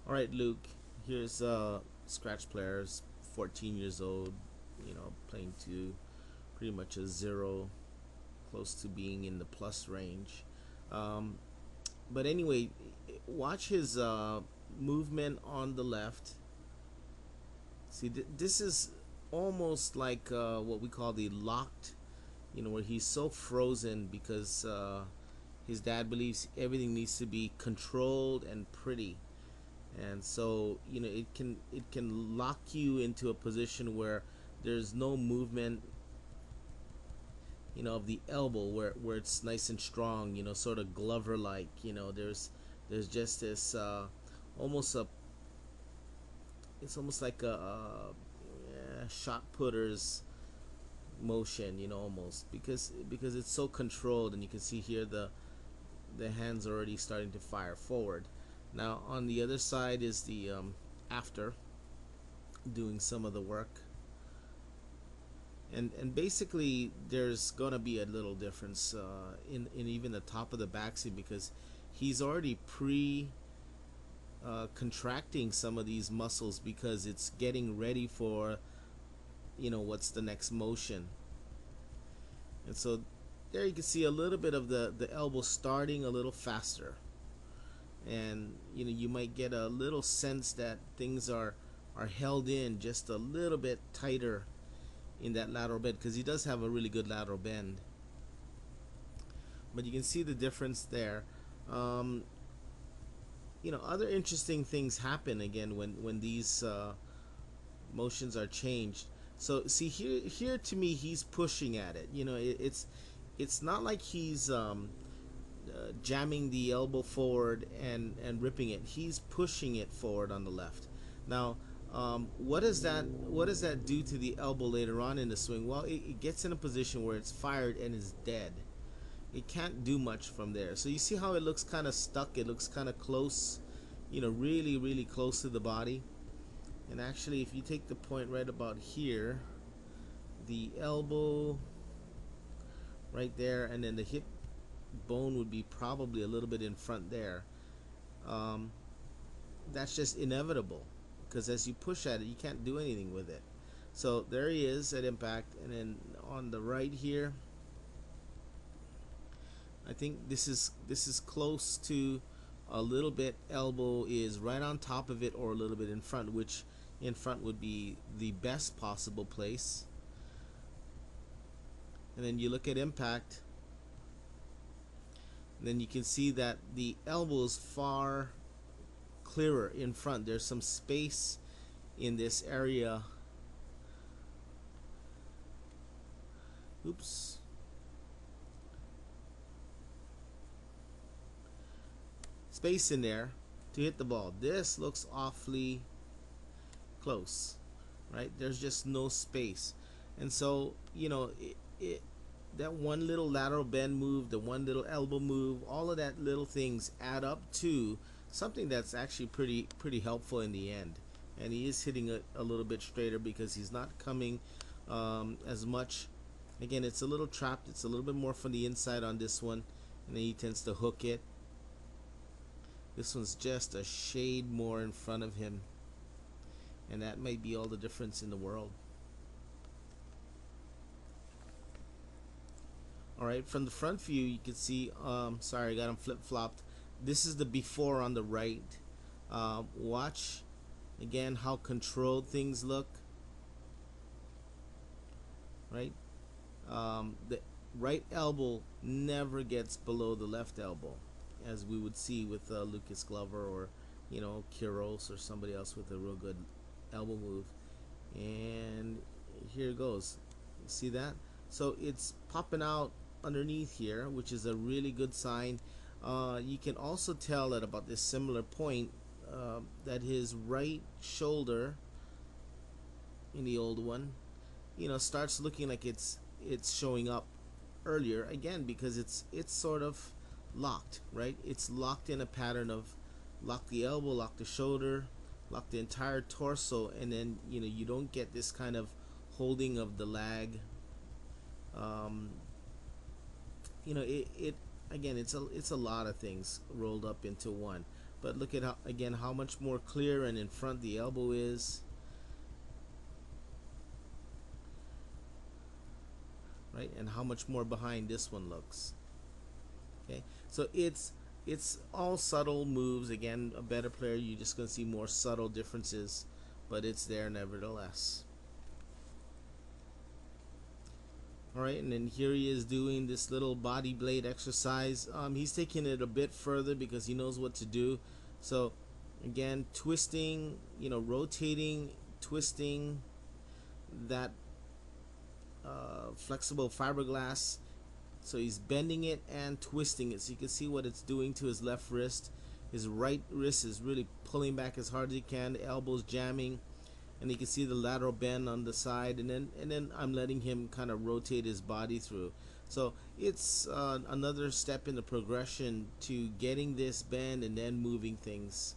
All right, Luke. Here's scratch players, 14 years old. Playing to pretty much a zero, close to being in the plus range. Um, but anyway, watch his movement on the left. See, this is almost like what we call the locked. Where he's so frozen because his dad believes everything needs to be controlled and pretty, and so it can lock you into a position where there's no movement, of the elbow, where it's nice and strong, sort of Glover like. There's just this almost a it's almost like a yeah, shot putter's motion, almost, because it's so controlled, and you can see here the hands already starting to fire forward. Now on the other side is the after doing some of the work, and basically there's gonna be a little difference in even the top of the backswing, because he's already pre contracting some of these muscles because it's getting ready for what's the next motion. And so there you can see a little bit of the elbow starting a little faster, and you might get a little sense that things are held in just a little bit tighter in that lateral bend, because he does have a really good lateral bend. But you can see the difference there. um, Other interesting things happen again when these motions are changed. So see, here to me, he's pushing at it. It's not like he's jamming the elbow forward and ripping it. He's pushing it forward on the left. Now, what does that do to the elbow later on in the swing? Well, it gets in a position where it's fired and is dead. It can't do much from there. So you see how it looks kind of stuck. It looks kind of close, really, really close to the body. And actually, if you take the point right about here, the elbow right there, and then the hip bone would be probably a little bit in front there. Um, that's just inevitable, because as you push at it, you can't do anything with it. So there he is at impact, and then on the right here, I think this is close to a little bit. Elbow is right on top of it or a little bit in front, which in front would be the best possible place. And then you look at impact, and then you can see that the elbow is far clearer in front. There's some space in this area. Oops. Space in there to hit the ball. This looks awfully close, right? There's just no space. And so, that one little lateral bend move, the one little elbow move, all of that little things add up to something that's actually pretty helpful in the end. And he is hitting it a little bit straighter because he's not coming as much. Again, it's a little trapped. It's a little bit more from the inside on this one, and then he tends to hook it. This one's just a shade more in front of him, and that may be all the difference in the world. Alright, from the front view, you can see, sorry, I got them flip-flopped. This is the before on the right. Watch, again, how controlled things look. Right? The right elbow never gets below the left elbow, as we would see with Lucas Glover, or Quiros, or somebody else with a real good elbow move. And here it goes. You see that? So it's popping out underneath here, which is a really good sign. You can also tell at about this similar point that his right shoulder in the old one, starts looking like it's showing up earlier, again because it's sort of locked, right? It's locked in a pattern of lock the elbow, lock the shoulder, lock the entire torso, and then you don't get this kind of holding of the lag. um, it again, it's a lot of things rolled up into one. But look at how, again, how much more clear and in front the elbow is, right? And how much more behind this one looks. Okay, so it's all subtle moves. Again, a better player, you're just going to see more subtle differences, but it's there nevertheless. All right, and then here he is doing this little body blade exercise. He's taking it a bit further because he knows what to do. So again, twisting, rotating, twisting that flexible fiberglass. So he's bending it and twisting it. So you can see what it's doing to his left wrist. His right wrist is really pulling back as hard as he can. The elbow's jamming, and you can see the lateral bend on the side. And then I'm letting him kind of rotate his body through. So it's another step in the progression to getting this bend and then moving things